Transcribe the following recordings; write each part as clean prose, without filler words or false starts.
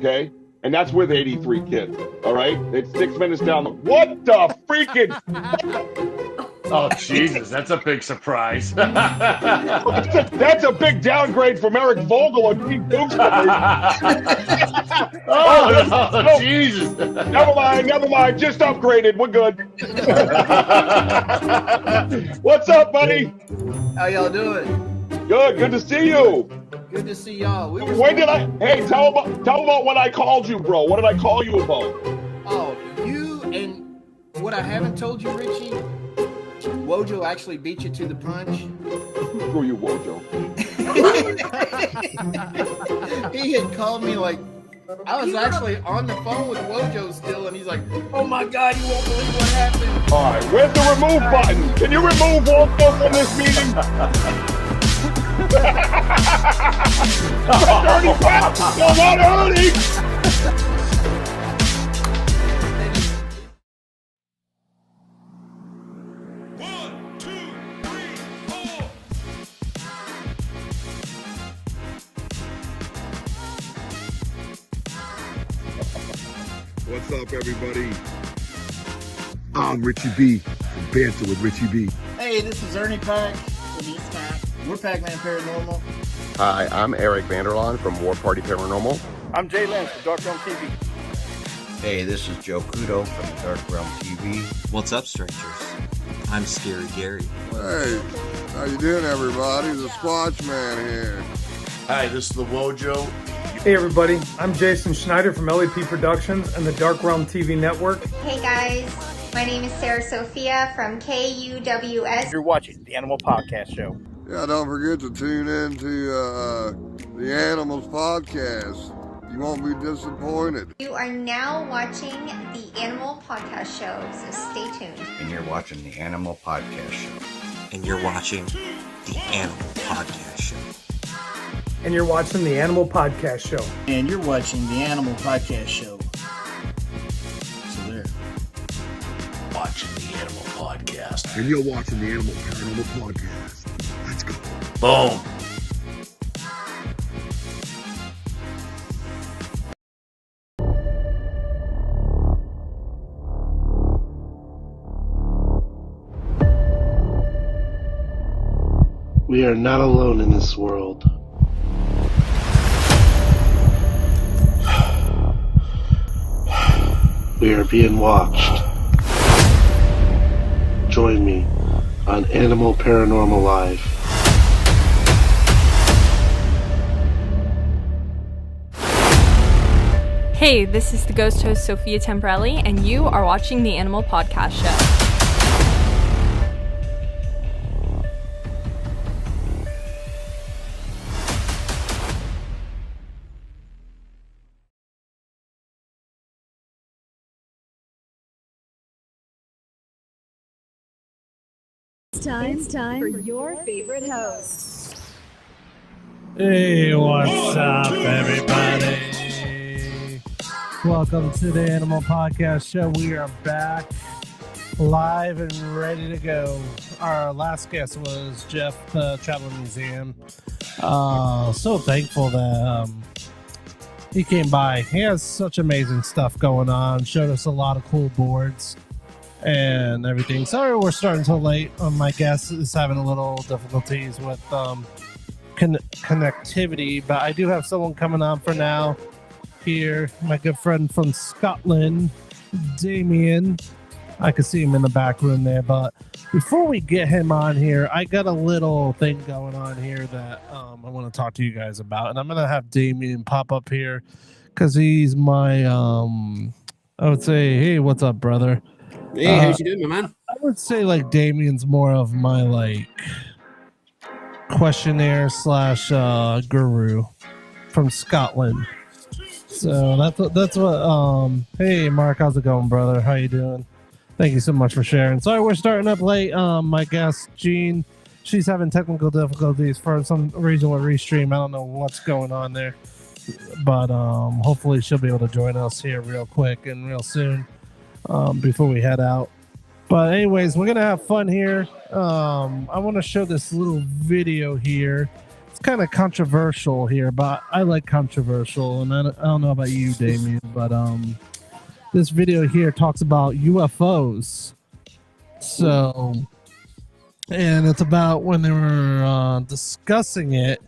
okay? And that's with 83 kids, all right? It's 6 minutes down. What the freaking? Oh, Jesus, that's a big surprise. That's a big downgrade from Eric Vogel on Team Tewksbury. Oh, Jesus. Never mind. Just upgraded. We're good. What's up, buddy? How y'all doing? Good to see you. Good to see y'all. Hey, tell about when I called you, bro. What did I call you about? Oh, you and what I haven't told you, Richie, Wojo actually beat you to the punch. Screw you, Wojo. He had called me like, I was actually on the phone with Wojo still, and he's like, oh my God, you won't believe what happened. All right, where's the remove button? Can you remove Wojo from this meeting? Dirty cat! No, not Ernie! What's up, everybody? I'm Richie B from Banter with Richie B. Hey, this is Ernie Pack. We're Pac-Man Paranormal. Hi, I'm Eric Vanderlaan from War Party Paranormal. I'm Jay Lynch from Dark Realm TV. Hey, this is Joe Kudo from Dark Realm TV. What's up, strangers? I'm Scary Gary. Hey, how you doing, everybody? The Squatch Man here. Hi, this is the Wojo. Hey everybody, I'm Jason Schneider from LAP Productions and the Dark Realm TV Network. Hey guys, my name is Sarah Sophia from KUWS. You're watching the Animal Podcast Show. Yeah, don't forget to tune in to the Animals Podcast. You won't be disappointed. You are now watching the Animal Podcast Show, so stay tuned. And you're watching the Animal Podcast Show. And you're watching the Animal Podcast Show. And you're watching the Animal Podcast Show. And you're watching the Animal Podcast Show. So there. Watching the Animal Podcast. And you're watching the Animal Paranormal Podcast. Let's go. Boom. We are not alone in this world. We are being watched. Join me on Animal Paranormal Live. Hey, this is the ghost host Sophia Temporelli, and you are watching the Animal Podcast Show. It's time for your favorite host. Hey, what's up, everybody? Welcome to the Animal Podcast Show. We are back live and ready to go. Our last guest was Jeff, the Traveling Museum. So thankful that he came by. He has such amazing stuff going on. Showed us a lot of cool boards and everything. Sorry we're starting so late. My guest is having a little difficulties with connectivity, but I do have someone coming on for now here. My good friend from Scotland, Damien. I can see him in the back room there, but before we get him on here, I got a little thing going on here that I want to talk to you guys about, and I'm going to have Damien pop up here because he's my, I would say, hey, what's up, brother? Hey, how you doing, my man? I would say like Damien's more of my like questionnaire slash guru from Scotland. So that's what hey Mark, how's it going, brother? How you doing? Thank you so much for sharing. Sorry we're starting up late. My guest Jean, she's having technical difficulties for some reason with Restream. I don't know what's going on there, but hopefully she'll be able to join us here real quick and real soon. Before we head out. But anyways, we're gonna have fun here. I want to show this little video here. It's kind of controversial here, but I like controversial, and I don't know about you, Damien, but this video here talks about UFOs. So, and it's about when they were discussing it,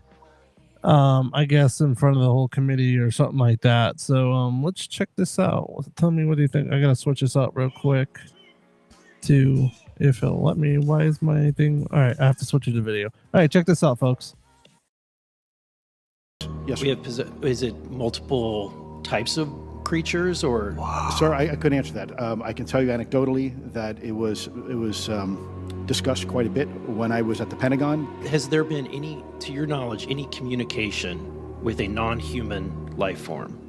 I guess in front of the whole committee or something like that. So, let's check this out. Tell me, what do you think? I gotta switch this up real quick to, if it'll let me. Why is my thing? All right, I have to switch to the video. All right, check this out, folks. Yes, we have. Is it multiple types of creatures, or? Sir, I couldn't answer that. I can tell you anecdotally that it was discussed quite a bit when I was at the Pentagon. Has there been any, to your knowledge, any communication with a non-human life form?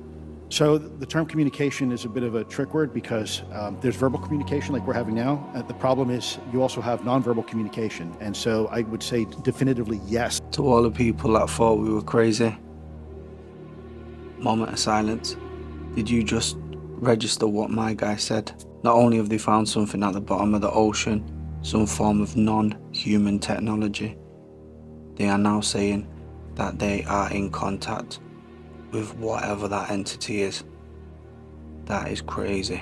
So the term communication is a bit of a trick word because there's verbal communication like we're having now. The problem is you also have nonverbal communication. And so I would say definitively yes. To all the people that thought we were crazy, moment of silence. Did you just register what my guy said? Not only have they found something at the bottom of the ocean, some form of non-human technology, they are now saying that they are in contact with whatever that entity is. That is crazy.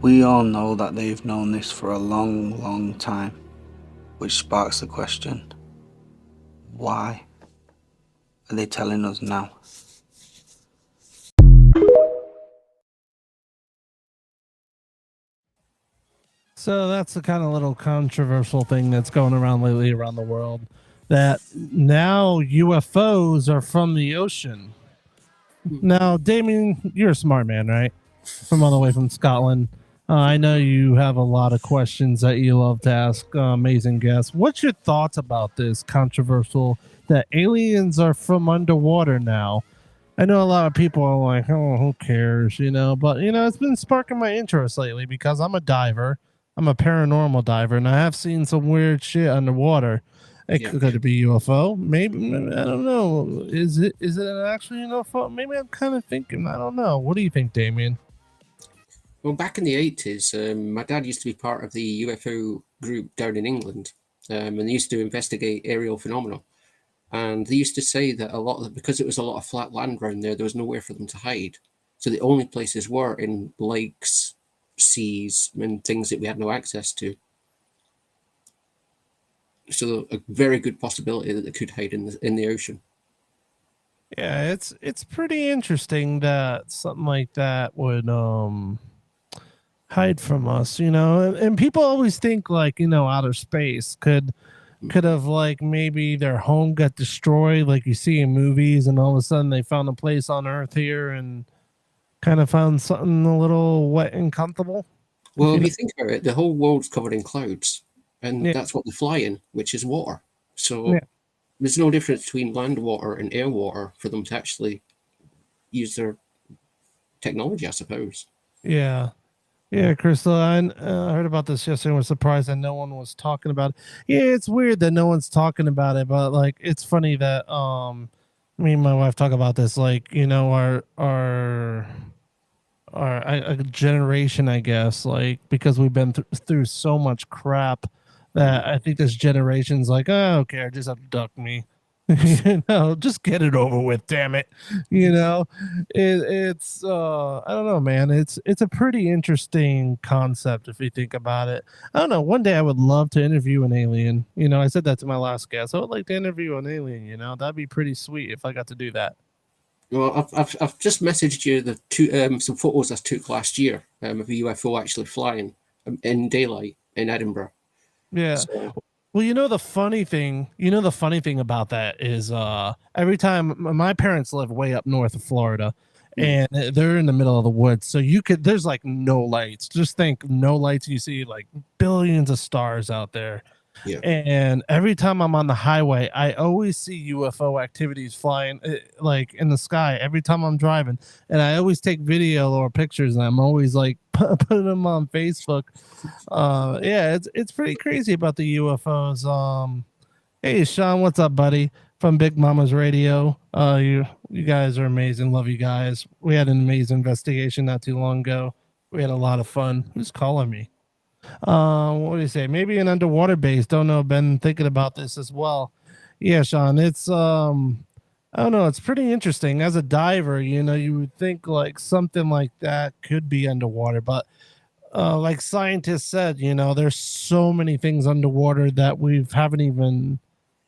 We all know that they've known this for a long, long time, which sparks the question, why are they telling us now? So that's the kind of little controversial thing that's going around lately around the world, that now UFOs are from the ocean. Now, Damien, you're a smart man, right? From all the way from Scotland. I know you have a lot of questions that you love to ask amazing guests. What's your thoughts about this controversial that aliens are from underwater now? I know a lot of people are like, oh, who cares, but, it's been sparking my interest lately because I'm a diver. I'm a paranormal diver, and I have seen some weird shit underwater. Could it be UFO? Maybe, I don't know. Is it an actual UFO? Maybe I'm kind of thinking. I don't know. What do you think, Damien? Well, back in the 80s, my dad used to be part of the UFO group down in England, and they used to investigate aerial phenomena. And they used to say that because it was a lot of flat land around there was nowhere for them to hide. So the only places were in lakes, seas, and things that we had no access to. So a very good possibility that they could hide in the ocean. Yeah, it's pretty interesting that something like that would hide from us, and people always think like, outer space could have like maybe their home got destroyed like you see in movies, and all of a sudden they found a place on Earth here and kind of found something a little wet and comfortable. Well, if you think about it, the whole world's covered in clouds, and that's what they fly in, which is water. So there's no difference between land water and air water for them to actually use their technology, I suppose. Yeah, Crystal, I heard about this yesterday and was surprised that no one was talking about it. Yeah, it's weird that no one's talking about it, but like it's funny that me and my wife talk about this, like, our generation, I guess, like, because we've been through so much crap that I think this generation's like, oh, okay, just abduct me. Just get it over with, damn it. It's I don't know, man. It's a pretty interesting concept if you think about it. I don't know. One day I would love to interview an alien. I said that to my last guest. I would like to interview an alien. That'd be pretty sweet if I got to do that. Well, I've just messaged you the some photos I took last year of a UFO actually flying in daylight in Edinburgh. Yeah. So, well, the funny thing about that is every time my parents live way up north of Florida, and they're in the middle of the woods, so there's like no lights. Just think no lights. You see like billions of stars out there. Yeah. And every time I'm on the highway, I always see UFO activities flying like in the sky every time I'm driving. And I always take video or pictures, and I'm always like putting them on Facebook. It's pretty crazy about the UFOs. Hey, Sean, what's up, buddy? From Big Mama's Radio. You guys are amazing. Love you guys. We had an amazing investigation not too long ago. We had a lot of fun. Who's calling me? What do you say? Maybe an underwater base. Don't know. Been thinking about this as well. Yeah, Sean, it's I don't know, it's pretty interesting. As a diver, you would think like something like that could be underwater, but like scientists said, there's so many things underwater that we haven't even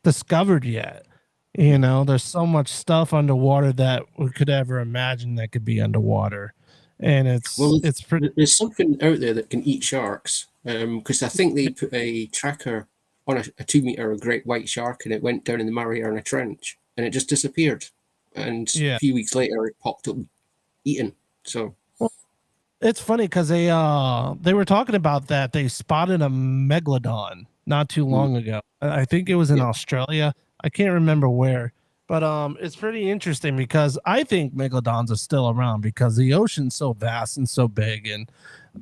discovered yet. There's so much stuff underwater that we could ever imagine that could be underwater. And Well, it's pretty. there's something out there that can eat sharks. Because I think they put a tracker on a 2 meter great white shark, and it went down in the Mariana Trench, and it just disappeared. And Yeah. a few weeks later, it popped up eaten. So It's funny because they were talking about that. They spotted a megalodon not too long ago. I think it was in Australia. I can't remember where, but it's pretty interesting because I think megalodons are still around because the ocean's so vast and so big, and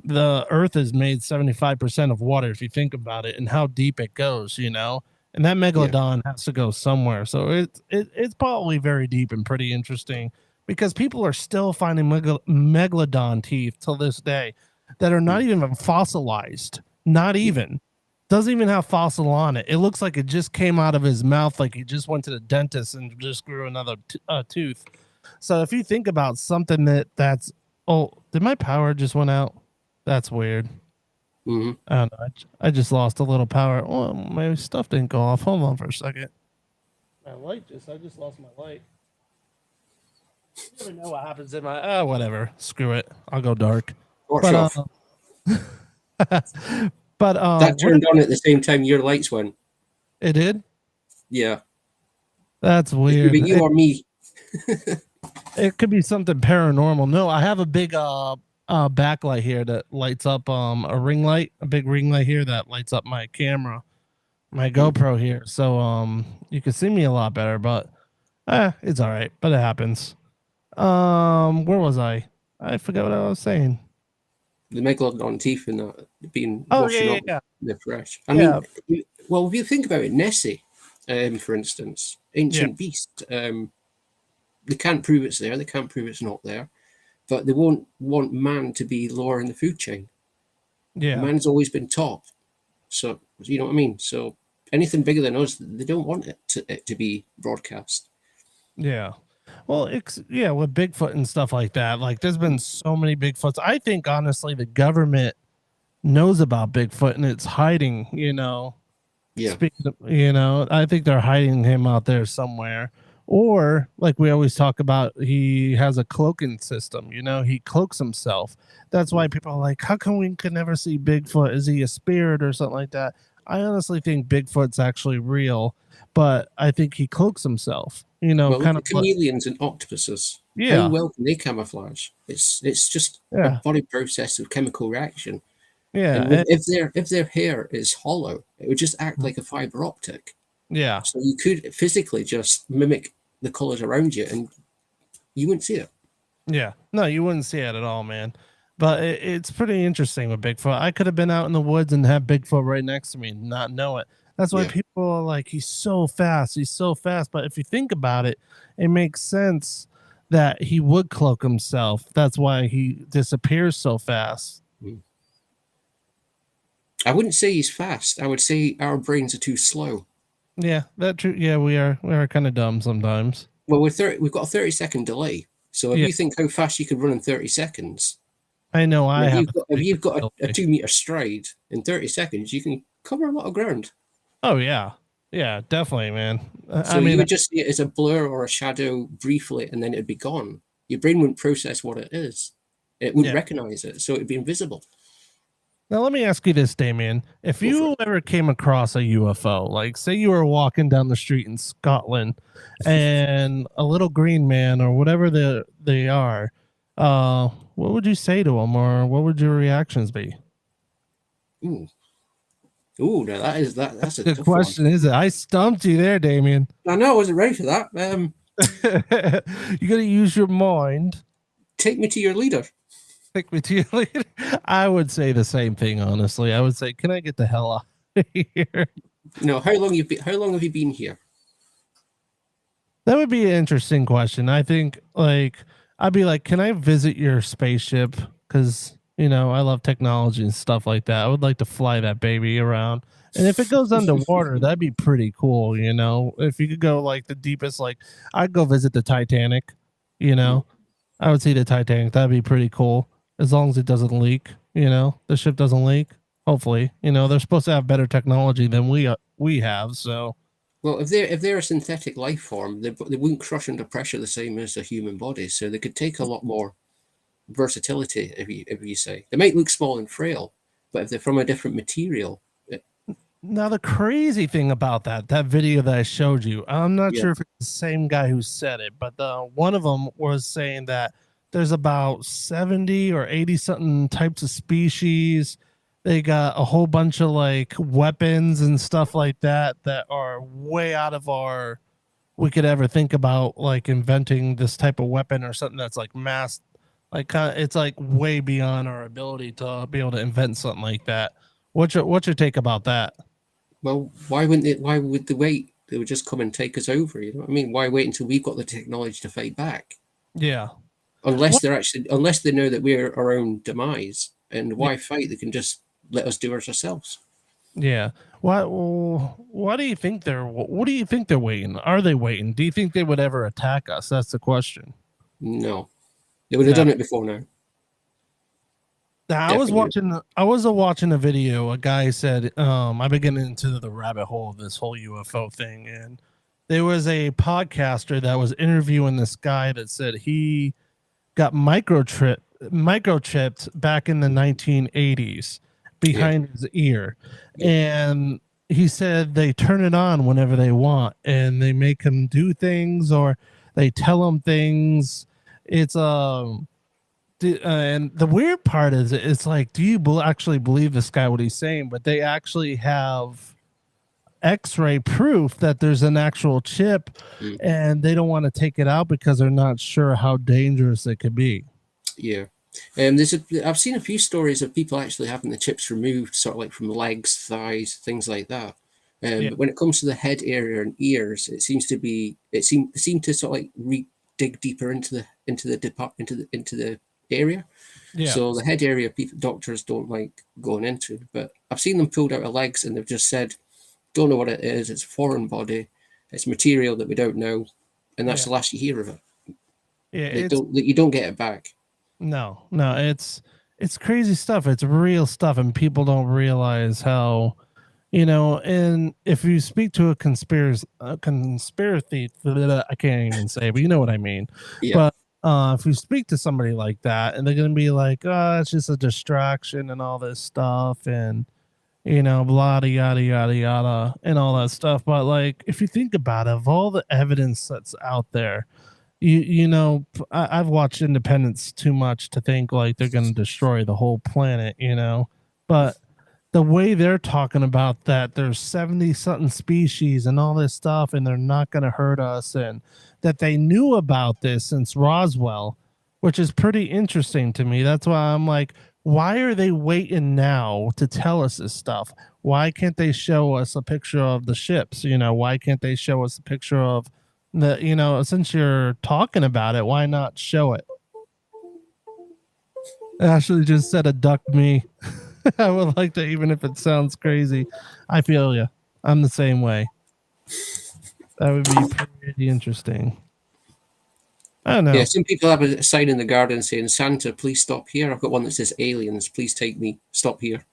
the Earth is made 75% of water if you think about it, and how deep it goes. And that megalodon has to go somewhere. So it's probably very deep and pretty interesting because people are still finding megalodon teeth till this day that are not even fossilized. Not even. Doesn't even have fossil on it. It looks like it just came out of his mouth, like he just went to the dentist and just grew another tooth. So if you think about something that's did my power just went out? That's weird. I don't know. I just lost a little power. Oh, my stuff didn't go off. Hold on for a second. I just lost my light. You never know what happens in my whatever. Screw it. I'll go dark. But that turned on at the same time your lights went. It did? Yeah. That's weird. But you or me. It could be something paranormal. No, I have a big backlight here that lights up a big ring light here that lights up my camera, my GoPro here. So you can see me a lot better, but it's all right. But it happens. Where was I? I forgot what I was saying. The megalodon teeth and that being Oh, washing yeah. the fresh. I mean, well, if you think about it, Nessie, for instance, ancient beast, they can't prove it's there. They can't prove it's not there, but they won't want man to be lower in the food chain. Yeah, man's always been top. So you know what I mean. So anything bigger than us, they don't want it to be broadcast. Yeah. Well, with Bigfoot and stuff like that, like there's been so many Bigfoots. I think honestly, the government knows about Bigfoot and it's hiding. Yeah. I think they're hiding him out there somewhere. Or like we always talk about, he has a cloaking system. He cloaks himself. That's why people are like, how come we could never see Bigfoot? Is he a spirit or something like that? I honestly think Bigfoot's actually real, but I think he cloaks himself. Kind of chameleons and octopuses. Yeah. How well can they camouflage? It's just a body process of chemical reaction. Yeah. And if their hair is hollow, it would just act like a fiber optic. Yeah. So you could physically just mimic the colors around you, and you wouldn't see it. Yeah. No, you wouldn't see it at all, man. But it's pretty interesting with Bigfoot. I could have been out in the woods and have Bigfoot right next to me and not know it. That's why people are like, he's so fast. He's so fast. But if you think about it, it makes sense that he would cloak himself. That's why he disappears so fast. I wouldn't say he's fast. I would say our brains are too slow. Yeah, that's true. Yeah, we are kind of dumb sometimes. Well, we've got a 30-second delay. So if you think how fast you could run in 30 seconds, I know if you've got a 2 meter stride in 30 seconds, you can cover a lot of ground. Oh yeah, definitely, man. So you would just see it as a blur or a shadow briefly, and then it'd be gone. Your brain wouldn't process what it is. It wouldn't recognize it, so it'd be invisible. Now let me ask you this, Damien. If you ever came across a UFO, like say you were walking down the street in Scotland, and a little green man or whatever they are, what would you say to them, or what would your reactions be? Ooh, no, that's a good tough question, one. is it? I stumped you there, Damien. I know, I wasn't ready for that. You got to use your mind. Take me to your leader. Take me to your leader. I would say the same thing, honestly. I would say, can I get the hell out of here? No, how long have you been here? That would be an interesting question. I think, like, I'd be like, can I visit your spaceship? Because You know, I love technology and stuff like that. I would like to fly that baby around. And if it goes underwater, that'd be pretty cool, you know. If you could go like the deepest, like I'd go visit the Titanic, you know. I would see the Titanic. That'd be pretty cool. As long as it doesn't leak, you know, the ship doesn't leak. Hopefully, you know, they're supposed to have better technology than we have. So, Well, if they're a synthetic life form, they wouldn't crush under pressure the same as a human body, so they could take a lot more versatility. If you say they might look small and frail, but if they're from a different material, now the crazy thing about that video that I showed you, I'm not Yeah. sure if it's the same guy who said it, but one of them was saying that there's about 70 or 80 something types of species. They got a whole bunch of like weapons and stuff like that that are way out of our we could ever think about, like inventing this type of weapon or something that's like mass, like it's like way beyond our ability to be able to invent something like that. What's your take about that? well, why wouldn't it? Why would they wait? They would just come and take us over. You know what I mean? Why wait until we've got the technology to fight back? Yeah. Unless unless they know that we're our own demise, and why fight? They can just let us do it ourselves. Yeah. Why do you think what do you think they're waiting? Are they waiting? Do you think they would ever attack us? That's the question. No, they would have done it before now. Now, I was watching a video. A guy said, I've been getting into the rabbit hole of this whole UFO thing, and there was a podcaster that was interviewing this guy that said he got microchipped back in the 1980s behind his ear. And he said they turn it on whenever they want, and they make him do things or they tell him things. It's and the weird part is it's like, do you actually believe this guy what he's saying? But they actually have x-ray proof that there's an actual chip, and they don't want to take it out because they're not sure how dangerous it could be. Yeah. I've seen a few stories of people actually having the chips removed, sort of like from legs, thighs, things like that. But when it comes to the head area and ears, it seem to sort of like dig deeper into the area. Yeah. So the head area, doctors don't like going into. But I've seen them pulled out of legs, and they've just said, "Don't know what it is. It's a foreign body. It's material that we don't know," and that's the last you hear of it. Yeah, you don't get it back. No, it's crazy stuff. It's real stuff, and people don't realize how, you know. And if you speak to a conspiracy, I can't even say, but you know what I mean. Yeah. But if you speak to somebody like that, and they're gonna be like, "Oh, it's just a distraction and all this stuff," and you know, blah yada yada yada, and all that stuff. But like, if you think about it, of all the evidence that's out there. You know, I've watched Independence too much to think like they're going to destroy the whole planet, you know, but the way they're talking about that there's 70 something species and all this stuff, and they're not going to hurt us, and that they knew about this since Roswell, which is pretty interesting to me. That's why I'm like, why are they waiting now to tell us this stuff? Why can't they show us a picture of the ships? You know, why can't they show us a picture of you know, since you're talking about it, why not show it? Ashley just said a duck me. I would like to, even if it sounds crazy. I feel you. I'm the same way. That would be pretty interesting. I don't know. Yeah, some people have a sign in the garden saying, "Santa, please stop here." I've got one that says, "Aliens, please take me. Stop here."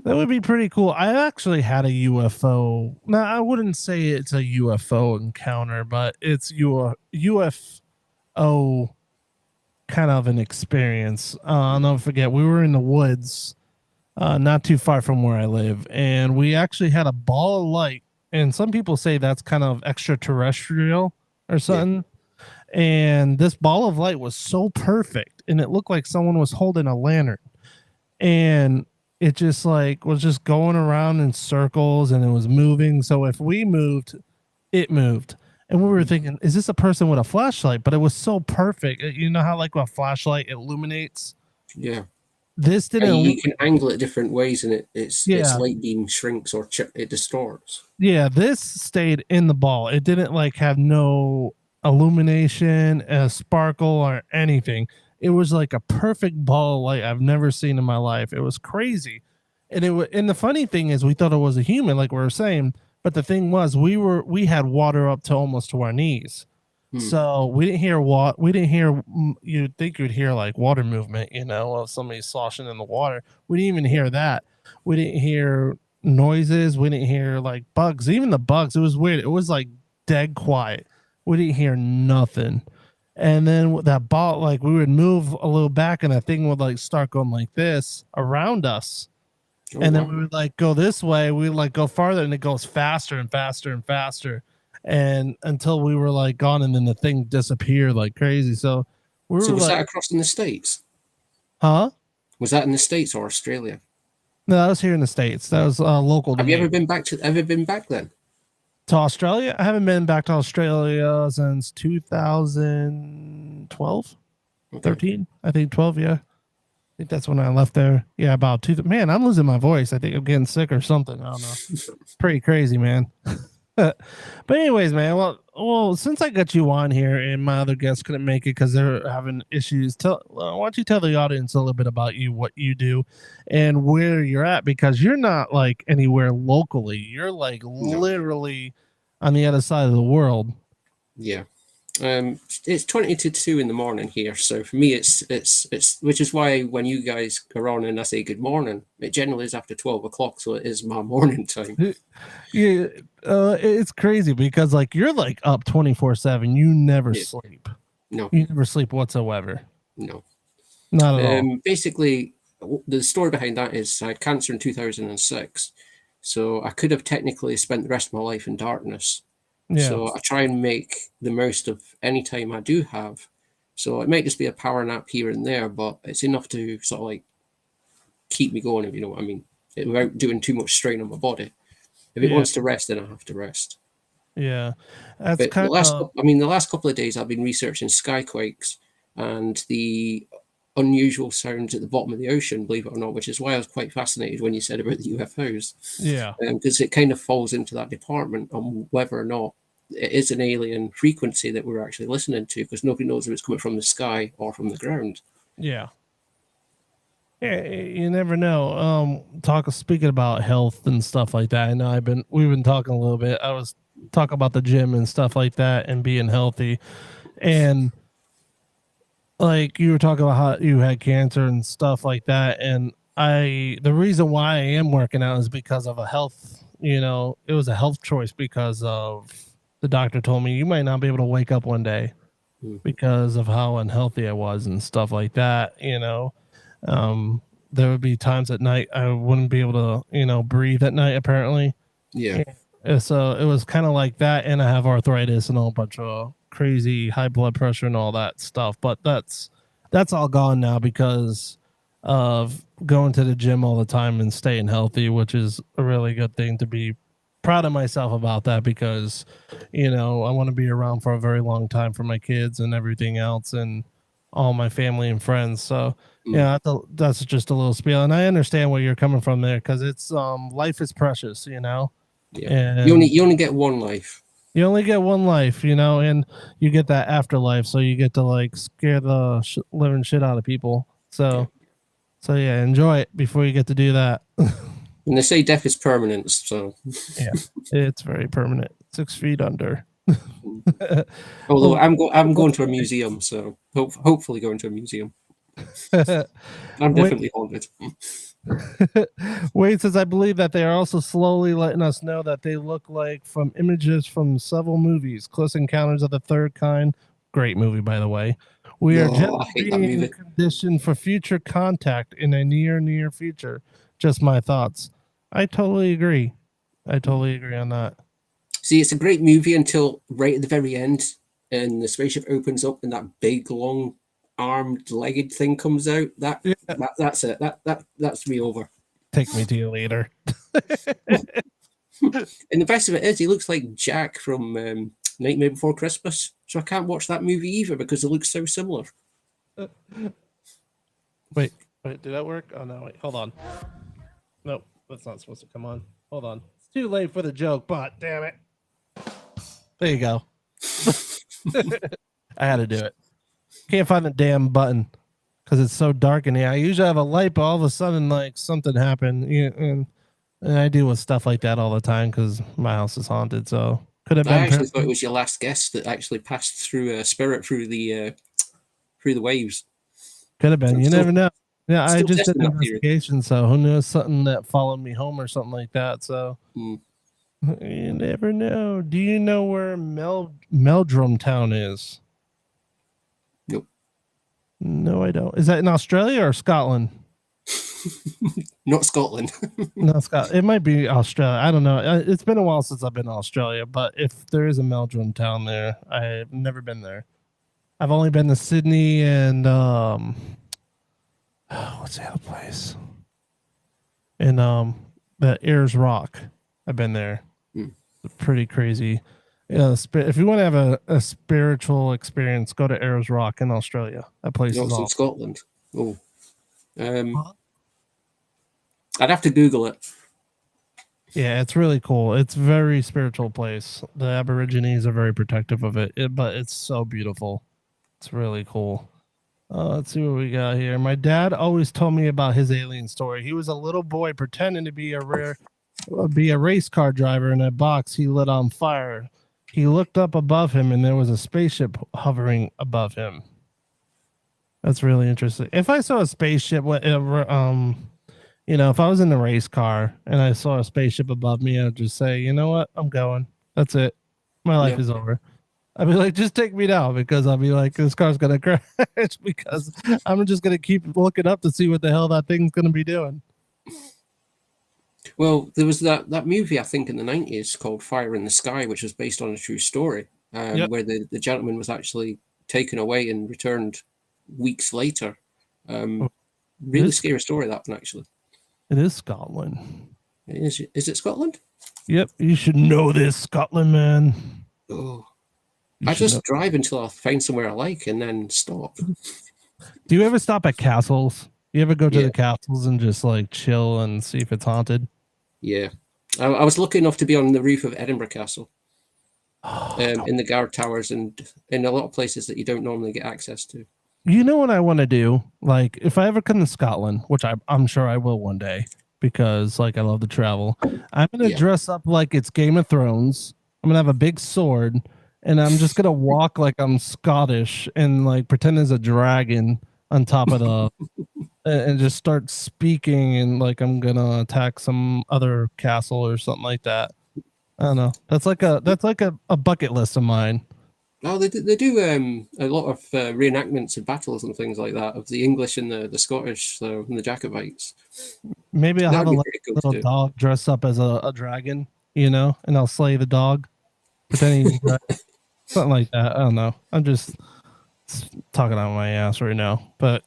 That would be pretty cool. I actually had a UFO. Now, I wouldn't say it's a UFO encounter, but it's UFO kind of an experience. I'll never forget. We were in the woods, not too far from where I live, and we actually had a ball of light. And some people say that's kind of extraterrestrial or something. Yeah. And this ball of light was so perfect, and it looked like someone was holding a lantern. And it just like was just going around in circles, and it was moving. So if we moved, it moved. And we were thinking, is this a person with a flashlight? But it was so perfect. You know how like a flashlight illuminates? Yeah. This didn't. You can angle it different ways, and its light beam shrinks or it distorts. Yeah, this stayed in the ball. It didn't like have no illumination, a sparkle, or anything. It was like a perfect ball of light I've never seen in my life. It was crazy. And the funny thing is we thought it was a human, like we were saying, but the thing was we had water up to almost to our knees. So we didn't hear you'd think you'd hear like water movement, of somebody sloshing in the water. We didn't even hear that. We didn't hear noises. We didn't hear like bugs. Even the bugs, it was weird. It was like dead quiet. We didn't hear nothing. And then that ball, like we would move a little back and that thing would like start going like this around us. And then we would like go this way. We would like go farther and it goes faster and faster and faster. And until we were like gone, and then the thing disappeared like crazy. So was like, that across in the States? Huh? Was that in the States or Australia? No, that was here in the States. That was local. Have you ever been back then? To Australia? I haven't been back to Australia since 2012, 13. I think 12. Yeah, I think that's when I left there. Yeah, about two. Man, I'm losing my voice. I think I'm getting sick or something. I don't know. Pretty crazy, man. But anyways, man. Well, since I got you on here and my other guests couldn't make it because they're having issues, why don't you tell the audience a little bit about you, what you do, and where you're at? Because you're not like anywhere locally. You're like literally on the other side of the world. Yeah. It's 20 to 2 in the morning here, so for me it's which is why when you guys are on and I say good morning, it generally is after 12 o'clock, so it is my morning time. Yeah, it's crazy because like you're like up 24/7. You never sleep. No, you never sleep whatsoever. No, not at all. Basically, the story behind that is I had cancer in 2006, so I could have technically spent the rest of my life in darkness. Yeah. So I try and make the most of any time I do have. So it might just be a power nap here and there, but it's enough to sort of like keep me going, if you know what I mean, without doing too much strain on my body. If it wants to rest, then I have to rest. Yeah, that's But kind of. the last couple of days I've been researching skyquakes and the unusual sounds at the bottom of the ocean, believe it or not, which is why I was quite fascinated when you said about the UFOs. Yeah. Because it kind of falls into that department on whether or not it is an alien frequency that we're actually listening to, because nobody knows if it's coming from the sky or from the ground. Yeah. Yeah, you never know. Speaking about health and stuff like that. I know we've been talking a little bit. I was talking about the gym and stuff like that and being healthy. And like you were talking about how you had cancer and stuff like that. And the reason why I am working out is because of a health, it was a health choice because of the doctor told me you might not be able to wake up one day because of how unhealthy I was and stuff like that. There would be times at night I wouldn't be able to, breathe at night, apparently. Yeah. And so it was kind of like that. And I have arthritis and a whole bunch of crazy high blood pressure and all that stuff. But that's all gone now because of going to the gym all the time and staying healthy, which is a really good thing to be proud of myself about that because, I want to be around for a very long time for my kids and everything else and all my family and friends. So yeah, that's just a little spiel. And I understand where you're coming from there because it's life is precious, Yeah. And you only get one life. You only get one life, and you get that afterlife. So you get to like scare the living shit out of people. So yeah, enjoy it before you get to do that. And they say death is permanent, so yeah, it's very permanent. 6 feet under. Although I'm going to a museum, so hopefully going to a museum. I'm definitely haunted. Wade says, I believe that they are also slowly letting us know that they look like from images from several movies. Close Encounters of the Third Kind. Great movie, by the way. We are just being conditioned for future contact in a near future. Just my thoughts. I totally agree. On that. See, it's a great movie until right at the very end, and the spaceship opens up, and that big, long, armed-legged thing comes out. That's it. That's me over. Take me to you later. And the best of it is, he looks like Jack from Nightmare Before Christmas. So I can't watch that movie either because it looks so similar. Wait, did that work? Oh no, wait, hold on. Nope, that's not supposed to come on. Hold on. It's too late for the joke, but damn it. There you go. I had to do it. Can't find the damn button. because it's so dark in here. I usually have a light, but all of a sudden, like something happened. And I deal with stuff like that all the time because my house is haunted. So could have I been. actually thought it was your last guest that actually passed through a spirit through the waves. Could have been. I'm You still- never know. Yeah, I still just did testing an that theory. investigation, so who knows, something that followed me home or something like that. So you never know. Do you know where Meldrum Town is? Nope. No, I don't. Is that in Australia or Scotland? Not Scotland. No, Scott. It might be Australia. I don't know. It's been a while since I've been to Australia, but if there is a Meldrum Town there, I've never been there. I've only been to Sydney and what's the other place? And the Ayers Rock. I've been there. Pretty crazy. If you want to have a spiritual experience, go to Ayers Rock in Australia. That place No, is it's in awesome. Scotland. Oh. I'd have to Google it. Yeah, it's really cool. It's a very spiritual place. The Aborigines are very protective of it, but it's so beautiful. It's really cool. Let's see what we got here. My dad always told me about his alien story. He was a little boy pretending to be a race car driver in a box he lit on fire. He looked up above him and there was a spaceship hovering above him. That's really interesting. If I saw a spaceship, if I was in a race car and I saw a spaceship above me, I'd just say, you know what? I'm going. That's it. My life is over. I'd be like, just take me now, because I'll be like, this car's going to crash because I'm just going to keep looking up to see what the hell that thing's going to be doing. Well, there was that movie, I think, in the 90s called Fire in the Sky, which was based on a true story, where the gentleman was actually taken away and returned weeks later. Really scary story, that one, actually. It is Scotland. Is it Scotland? Yep, you should know this, Scotland, man. Oh, I just drive until I find somewhere I like and then stop. Do you ever stop at castles? You ever go to the castles and just like chill and see if it's haunted? Yeah. I was lucky enough to be on the roof of Edinburgh Castle, in the guard towers and in a lot of places that you don't normally get access to. You know what I want to do? Like, if I ever come to Scotland, which I'm sure I will one day, because like I love to travel, I'm gonna dress up like it's Game of Thrones. I'm gonna have a big sword, and I'm just gonna walk like I'm Scottish and like pretend there's a dragon on top of the and just start speaking and like I'm gonna attack some other castle or something like that. I don't know. That's like a bucket list of mine. Oh, they do a lot of reenactments of battles and things like that of the English and the Scottish, so and the Jacobites. Maybe I'll have a cool little dog dressed up as a dragon, and I'll slay the dog, pretending something like that. I don't know. I'm just talking out my ass right now, but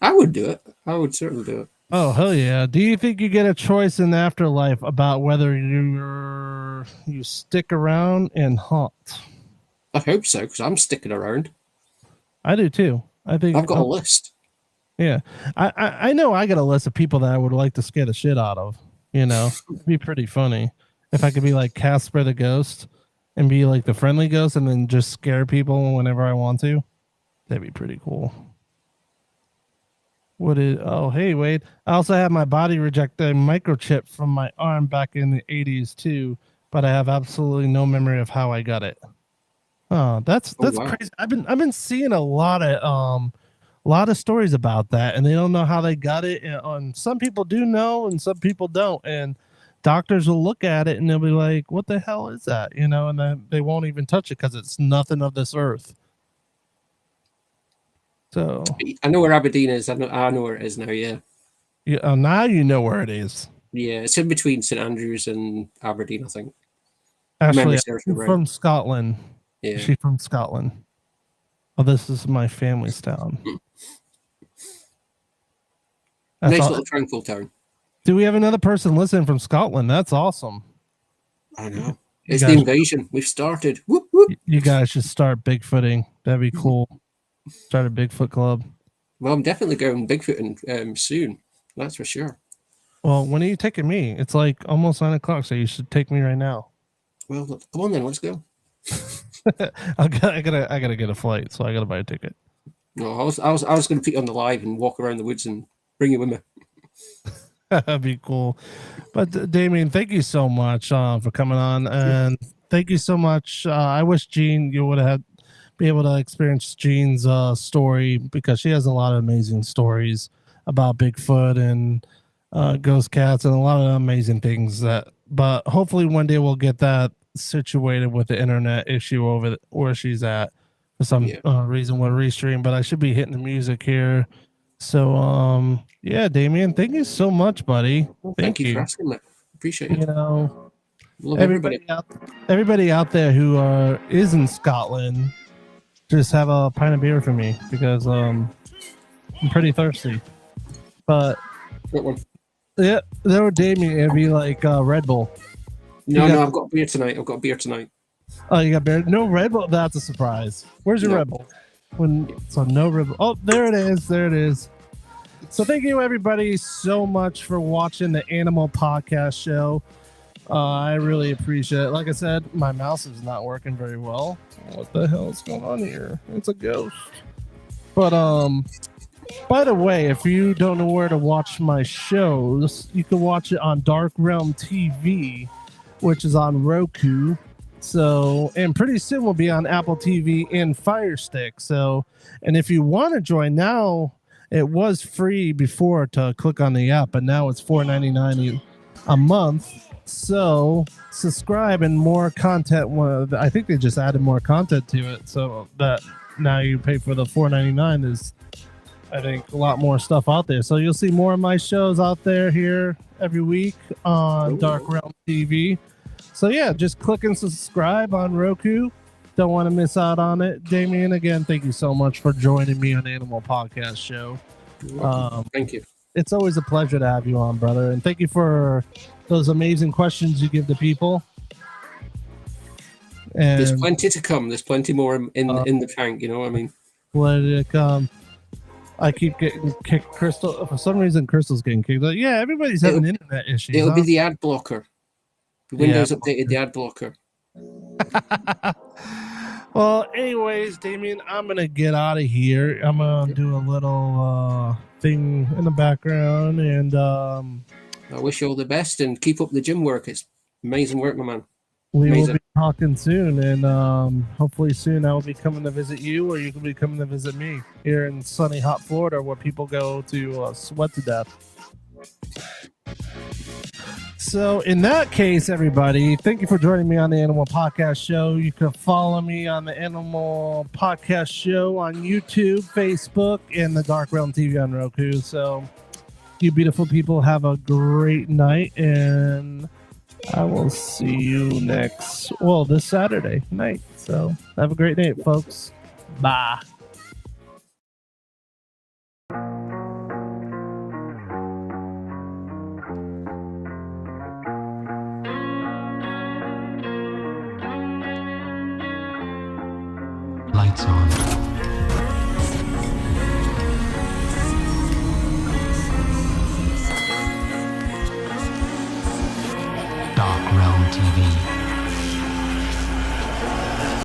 I would do it. I would certainly do it. Oh, hell yeah. Do you think you get a choice in the afterlife about whether you stick around and haunt? I hope so, because I'm sticking around. I do too. I think I've got a list. Yeah. I know I got a list of people that I would like to scare the shit out of. It'd be pretty funny if I could be like Casper the Ghost and be like the friendly ghost and then just scare people whenever I want to. That'd be pretty cool. Oh, hey, Wade. I also had my body reject a microchip from my arm back in the 80s too, but I have absolutely no memory of how I got it. Oh, that's crazy. I've been seeing a lot of stories about that, and they don't know how they got it. And some people do know, and some people don't. And doctors will look at it and they'll be like, "What the hell is that?" And then they won't even touch it because it's nothing of this earth. So I know where Aberdeen is. I know where it is now. Yeah. Yeah. Now you know where it is. Yeah, it's in between St Andrews and Aberdeen, I think. Actually, I'm from Scotland. Yeah. She's from Scotland. Oh, this is my family's town. Nice little tranquil town. Do we have another person listening from Scotland? That's awesome. I know. It's the invasion. We've started. Whoop, whoop. You guys should start Bigfooting. That'd be cool. Start a Bigfoot club. Well, I'm definitely going Bigfooting soon. That's for sure. Well, when are you taking me? It's like almost 9:00, so you should take me right now. Well, come on then. Let's go. I gotta get a flight, so I gotta buy a ticket. No, I was going to put you on the live and walk around the woods and bring you with me. That'd be cool. But Damien, thank you so much for coming on, and thank you so much. I wish Jean, you would have be able to experience Jean's story, because she has a lot of amazing stories about Bigfoot and ghost cats and a lot of amazing things. But hopefully one day we'll get that situated with the internet issue over where she's at for some reason with Restream. But I should be hitting the music here. So yeah, Damien, thank you so much, buddy. Well, thank you for asking that. Appreciate it. You know, love everybody out there who is in Scotland, just have a pint of beer for me, because I'm pretty thirsty. But yeah, there would Damien, it'd be like Red Bull. No, I've got beer tonight. Oh, you got beer? No Red Bull? That's a surprise. Where's your Red Bull? So no Red Bull. Oh, there it is. So thank you everybody so much for watching the Animal Podcast Show. I really appreciate it. Like I said, my mouse is not working very well. What the hell is going on here? It's a ghost. But by the way, if you don't know where to watch my shows, you can watch it on Dark Realm TV, which is on Roku. So, and pretty soon we'll be on Apple TV and Fire Stick. So, and if you want to join now, it was free before to click on the app, but now it's $4.99 a month. So subscribe, and more content. I think they just added more content to it, so that now you pay for the $4.99 is, I think, a lot more stuff out there. So you'll see more of my shows out there here every week on Dark Realm TV. So yeah, just click and subscribe on Roku. Don't want to miss out on it. Damien, again, thank you so much for joining me on the Animal Podcast Show. Thank you. It's always a pleasure to have you on, brother. And thank you for those amazing questions you give to people. And there's plenty to come. There's plenty more in the tank, you know what I mean? Let it come. I keep getting kicked. Crystal, for some reason, Crystal's getting kicked. Yeah, everybody's having internet issues. It'll be the ad blocker. Windows updated the ad blocker. Well, anyways, Damien, I'm gonna get out of here. I'm gonna do a little thing in the background, and I wish you all the best and keep up the gym work. It's amazing work, my man. We will be talking soon, and hopefully soon I will be coming to visit you, or you can be coming to visit me here in sunny, hot Florida, where people go to sweat to death. So in that case, everybody, thank you for joining me on the Animal Podcast Show. You can follow me on the Animal Podcast Show on YouTube, Facebook, and the Dark Realm TV on Roku. So you beautiful people have a great night, and I will see you this Saturday night. So have a great night, folks. Bye. Lights on.